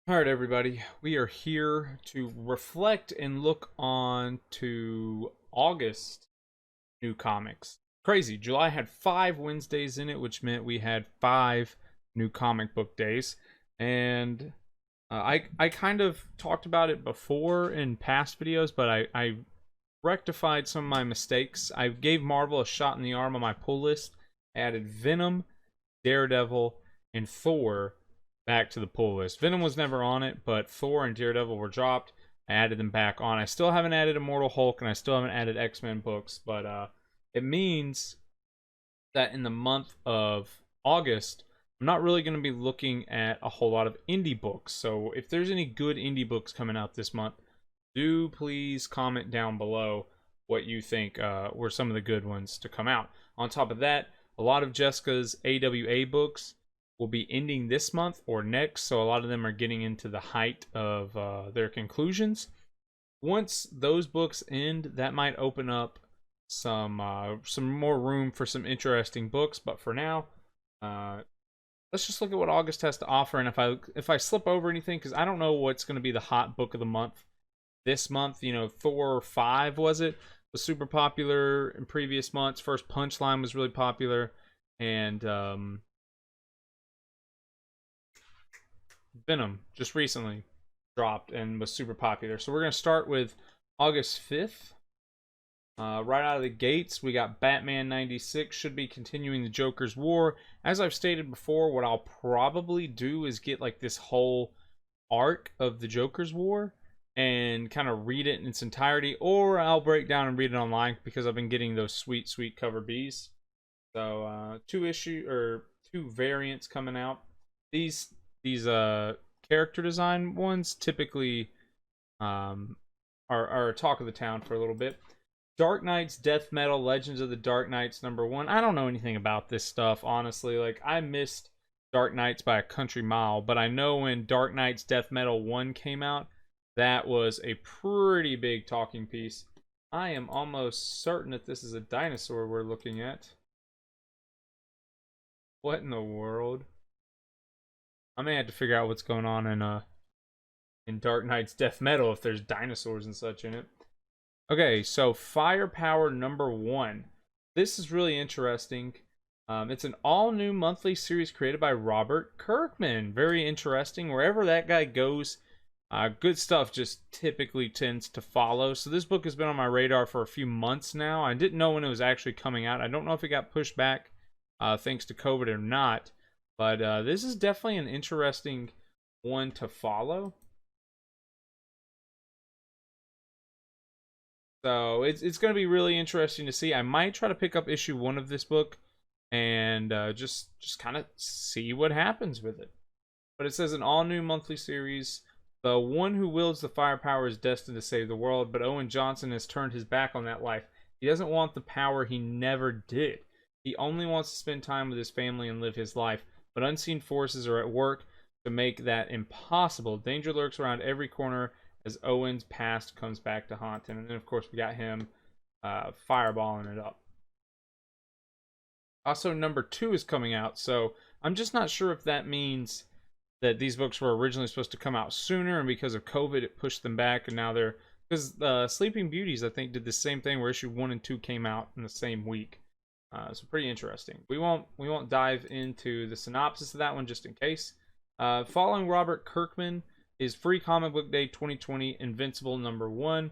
All right, everybody. We are here to reflect and look on to August new comics. Crazy. July had 5 Wednesdays in it, which meant we had 5 new comic book days. And I kind of talked about it before in past videos, but I rectified some of my mistakes. I gave Marvel a shot in the arm on my pull list. I added Venom, Daredevil, and Thor back to the pull list. Venom was never on it, but Thor and Daredevil were dropped. I added them back on. I still haven't added Immortal Hulk, and I still haven't added X-Men books, but it means that in the month of August, I'm not really going to be looking at a whole lot of indie books. So if there's any good indie books coming out this month, do please comment down below what you think were some of the good ones to come out. On top of that, a lot of Jessica's AWA books will be ending this month or next, so a lot of them are getting into the height of their conclusions. Once those books end, that might open up some more room for some interesting books. But for now, let's just look at what August has to offer. And if I slip over anything, because I don't know what's going to be the hot book of the month this month. You know, Thor 5 was super popular in previous months. First Punchline was really popular, and Venom just recently dropped and was super popular. So we're going to start with August 5th. Right out of the gates, we got Batman 96, should be continuing the Joker's War. As I've stated before, what I'll probably do is get like this whole arc of the Joker's War and kind of read it in its entirety, or I'll break down and read it online because I've been getting those sweet cover Bs. So two variants coming out. These character design ones typically are talk of the town for a little bit. Dark Knight's Death Metal Legends of the Dark Knights #1. I don't know anything about this stuff, honestly. Like, I missed Dark Knights by a country mile, but I know when Dark Knight's Death Metal 1 came out, that was a pretty big talking piece. I am almost certain that this is a dinosaur we're looking at. What in the world? I may have to figure out what's going on in Dark Knight's Death Metal if there's dinosaurs and such in it. Okay, so Firepower #1. This is really interesting. It's an all-new monthly series created by Robert Kirkman. Very interesting. Wherever that guy goes, good stuff just typically tends to follow. So this book has been on my radar for a few months now. I didn't know when it was actually coming out. I don't know if it got pushed back thanks to COVID or not. But this is definitely an interesting one to follow. So it's going to be really interesting to see. I might try to pick up issue 1 of this book and just kind of see what happens with it. But it says an all-new monthly series. The one who wields the firepower is destined to save the world, but Owen Johnson has turned his back on that life. He doesn't want the power he never did. He only wants to spend time with his family and live his life. But unseen forces are at work to make that impossible. Danger lurks around every corner as Owen's past comes back to haunt him. And then, of course, we got him fireballing it up. Also, #2 is coming out, so I'm just not sure if that means that these books were originally supposed to come out sooner, and because of COVID, it pushed them back, and now they're... Because Sleeping Beauties, I think, did the same thing where issue 1 and 2 came out in the same week. So pretty interesting. We won't dive into the synopsis of that one just in case. Following Robert Kirkman is Free Comic Book Day 2020 Invincible #1.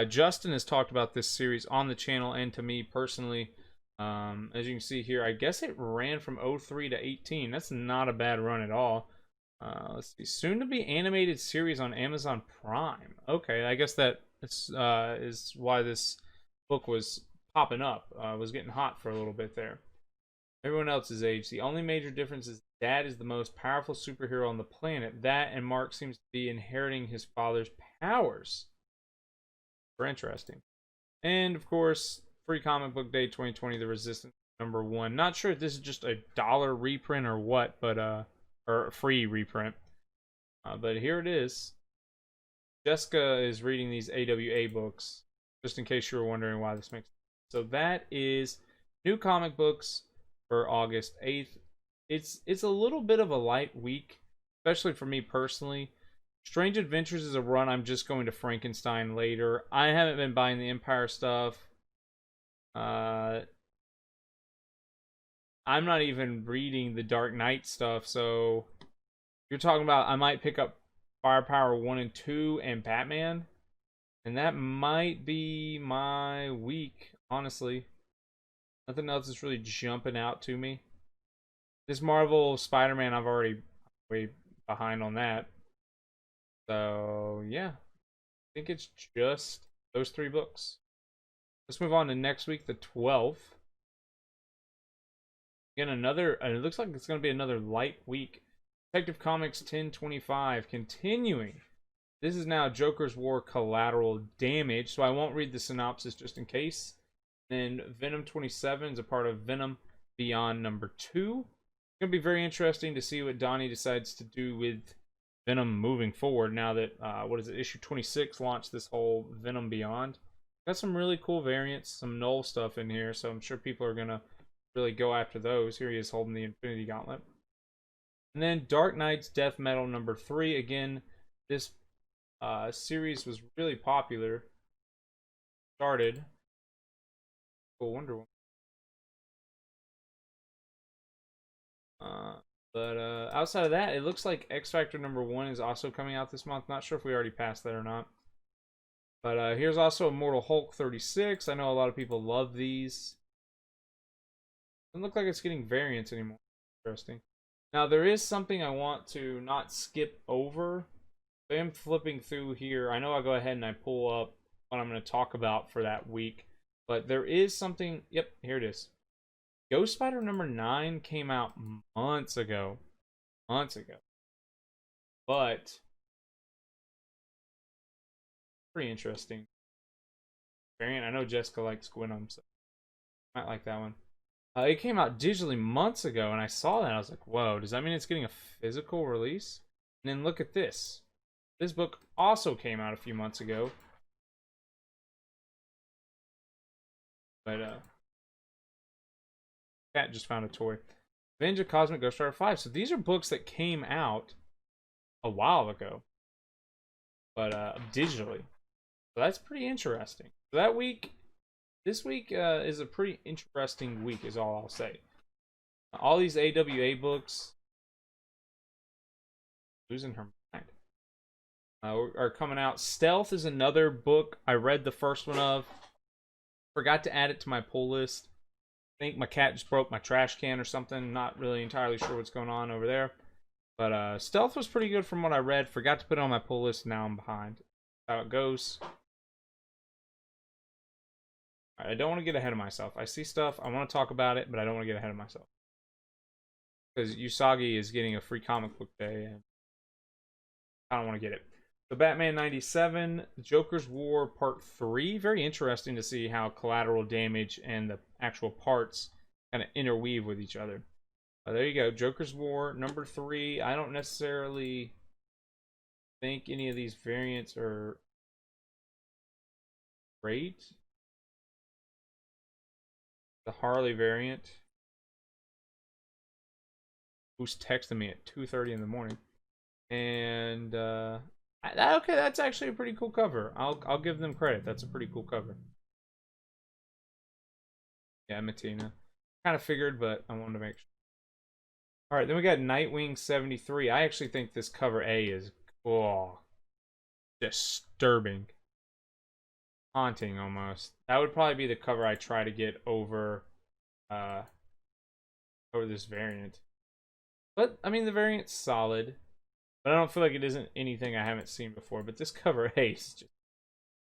Justin has talked about this series on the channel and to me personally. As you can see here, I guess it ran from 03 to 18. That's not a bad run at all. Let's see. Soon to be animated series on Amazon Prime. Okay, I guess that is why this book was popping up. Was getting hot for a little bit there. Everyone else is aged. The only major difference is Dad is the most powerful superhero on the planet. That and Mark seems to be inheriting his father's powers. Very interesting. And of course, Free Comic Book Day 2020, The Resistance #1. Not sure if this is just a dollar reprint or what, but or a free reprint. But here it is. Jessica is reading these AWA books, just in case you were wondering why this makes sense. So that is new comic books for August 8th. It's a little bit of a light week, especially for me personally. Strange Adventures is a run I'm just going to Frankenstein later. I haven't been buying the Empyre stuff. I'm not even reading the Dark Knight stuff, so you're talking about I might pick up Firepower 1 and 2 and Batman. And that might be my week, honestly. Nothing else is really jumping out to me. This Marvel Spider-Man, I've already way behind on that. So, yeah. I think it's just those 3 books. Let's move on to next week, the 12th. Again, it looks like it's going to be another light week. Detective Comics 1025, continuing. This is now Joker's War Collateral Damage, so I won't read the synopsis just in case. Then Venom 27 is a part of Venom Beyond number 2. It's going to be very interesting to see what Donnie decides to do with Venom moving forward now that, issue 26 launched this whole Venom Beyond. Got some really cool variants, some null stuff in here, so I'm sure people are going to really go after those. Here he is holding the Infinity Gauntlet. And then Dark Knight's Death Metal number 3. Again, this series was really popular. Started. Cool Wonder Woman. But outside of that, it looks like X Factor number 1 is also coming out this month. Not sure if we already passed that or not. But here's also Immortal Hulk 36. I know a lot of people love these. Doesn't look like it's getting variants anymore. Interesting. Now, there is something I want to not skip over. I am flipping through here. I know I'll go ahead and I pull up what I'm going to talk about for that week. But there is something. Yep, here it is. Ghost Spider number 9 came out months ago. But pretty interesting variant. I know Jessica likes Gwynnum, so I might like that one. It came out digitally months ago, and I saw that. I was like, whoa, does that mean it's getting a physical release? And then look at this. This book also came out a few months ago. But, Cat just found a toy. Revenge of Cosmic Ghost Rider 5. So these are books that came out a while ago. But, digitally. So that's pretty interesting. So that week... This week is a pretty interesting week, is all I'll say. All these AWA books, losing her mind, are coming out. Stealth is another book I read the first one of. Forgot to add it to my pull list. I think my cat just broke my trash can or something. Not really entirely sure what's going on over there. But Stealth was pretty good from what I read. Forgot to put it on my pull list. Now I'm behind. That's how it goes. I don't want to get ahead of myself. I see stuff, I want to talk about it, but I don't want to get ahead of myself. Because Usagi is getting a free comic book day, and I don't want to get it. The Batman 97, Joker's War Part 3. Very interesting to see how Collateral Damage and the actual parts kind of interweave with each other. There you go, Joker's War number 3. I don't necessarily think any of these variants are great. The Harley variant. Who's texting me at 2:30 in the morning? And okay, that's actually a pretty cool cover. I'll give them credit. That's a pretty cool cover. Yeah, Matina. Kind of figured, but I wanted to make sure. All right, then we got Nightwing 73. I actually think this cover A is disturbing. Haunting almost. That would probably be the cover I try to get over this variant. But I mean the variant's solid. But I don't feel like it isn't anything I haven't seen before. But this cover A is just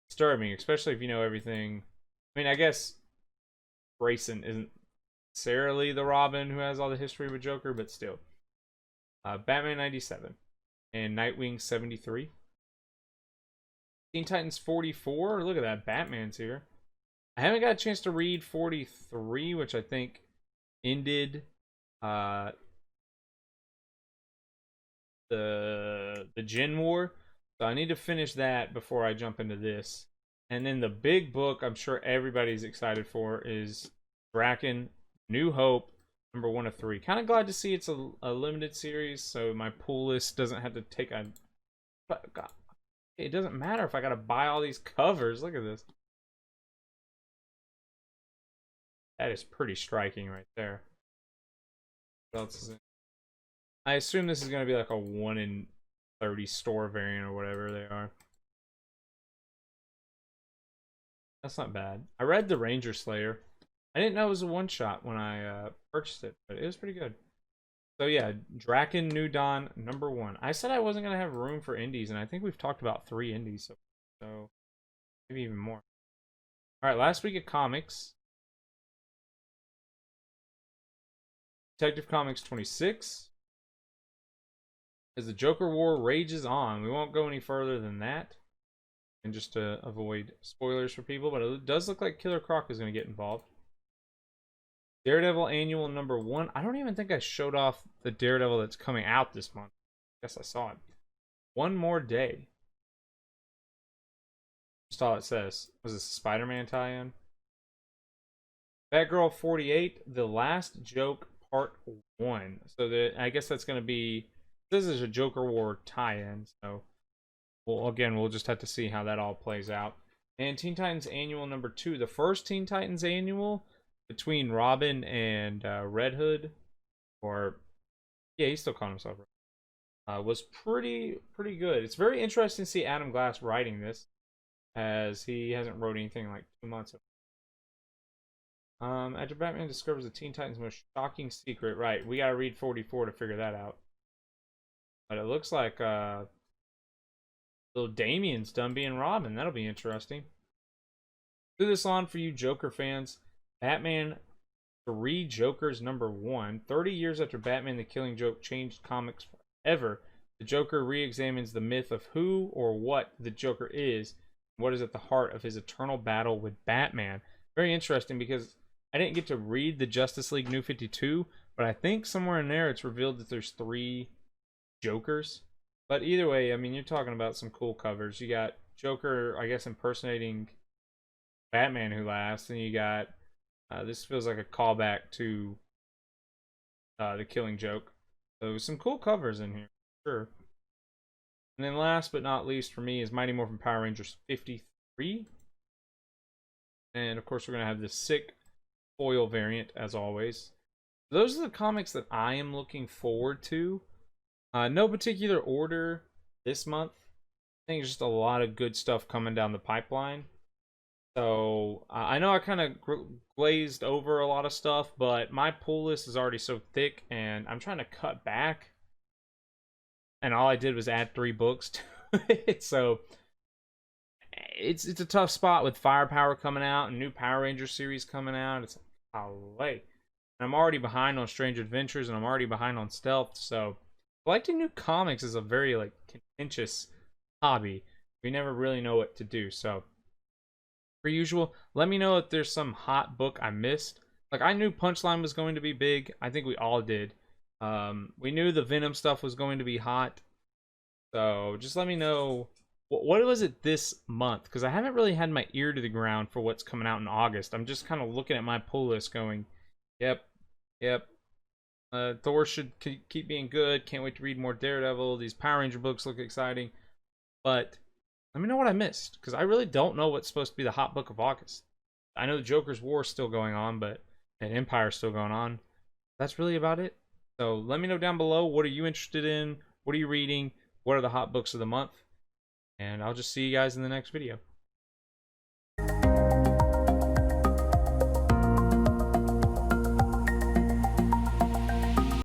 disturbing, especially if you know everything. I mean, I guess Grayson isn't necessarily the Robin who has all the history with Joker, but still. Batman 97 and Nightwing 73. Teen Titans 44. Look at that. Batman's here. I haven't got a chance to read 43, which I think ended the Gen War. So I need to finish that before I jump into this. And then the big book I'm sure everybody's excited for is Drakkon New Hope, number 1 of 3. Kind of glad to see it's a limited series, so my pull list doesn't have to take a God, it doesn't matter if I gotta buy all these covers. Look at this. That is pretty striking right there. What else is it? I assume this is gonna be like a 1 in 30 store variant or whatever they are. That's not bad. I read the Ranger Slayer. I didn't know it was a one-shot when I purchased it, but it was pretty good. So yeah, Drakkon New Dawn #1. I said I wasn't gonna have room for indies, and I think we've talked about 3 indies, so maybe even more. All right, last week of comics. Detective Comics 26. As the Joker War rages on, we won't go any further than that, and just to avoid spoilers for people, but it does look like Killer Croc is going to get involved. Daredevil Annual #1. I don't even think I showed off the Daredevil that's coming out this month. I guess I saw it. One More Day. Just all it says. Was this a Spider-Man tie-in? Batgirl 48, The Last Joke Part 1. So I guess that's going to be... This is a Joker War tie-in, so... we'll just have to see how that all plays out. And Teen Titans Annual #2. The first Teen Titans Annual... between Robin and Red Hood, or yeah, he's still calling himself Red, was pretty good. It's very interesting to see Adam Glass writing this, as he hasn't wrote anything in like 2 months. After Batman discovers the Teen Titans' most shocking secret, right? We gotta read 44 to figure that out. But it looks like little Damien's done being Robin. That'll be interesting. Do this on for you Joker fans. Batman 3 Jokers #1. 30 years after Batman the Killing Joke changed comics forever, the Joker re-examines the myth of who or what the Joker is, and what is at the heart of his eternal battle with Batman. Very interesting, because I didn't get to read the Justice League New 52, but I think somewhere in there it's revealed that there's 3 Jokers. But either way, I mean, you're talking about some cool covers. You got Joker, I guess, impersonating Batman Who Laughs, and you got this feels like a callback to the Killing Joke. So some cool covers in here, sure. And then last but not least for me is Mighty Morphin Power Rangers 53. And of course we're going to have this sick foil variant as always. Those are the comics that I am looking forward to. No particular order this month. I think it's just a lot of good stuff coming down the pipeline. So, I know I kind of glazed over a lot of stuff, but my pull list is already so thick, and I'm trying to cut back. And all I did was add 3 books to it, so... It's a tough spot with Firepower coming out, and new Power Ranger series coming out. It's like, golly. And I'm already behind on Strange Adventures, and I'm already behind on Stealth, so... Collecting new comics is a very, like, contentious hobby. We never really know what to do, so... Per usual, let me know if there's some hot book I missed. Like, I knew Punchline was going to be big. I think we all did. We knew the Venom stuff was going to be hot. So, just let me know. What was it this month? Because I haven't really had my ear to the ground for what's coming out in August. I'm just kind of looking at my pull list going, yep. Thor should keep being good. Can't wait to read more Daredevil. These Power Ranger books look exciting. But... let me know what I missed, because I really don't know what's supposed to be the hot book of August. I know the Joker's War is still going on, and Empyre is still going on. That's really about it. So let me know down below, what are you interested in? What are you reading? What are the hot books of the month? And I'll just see you guys in the next video.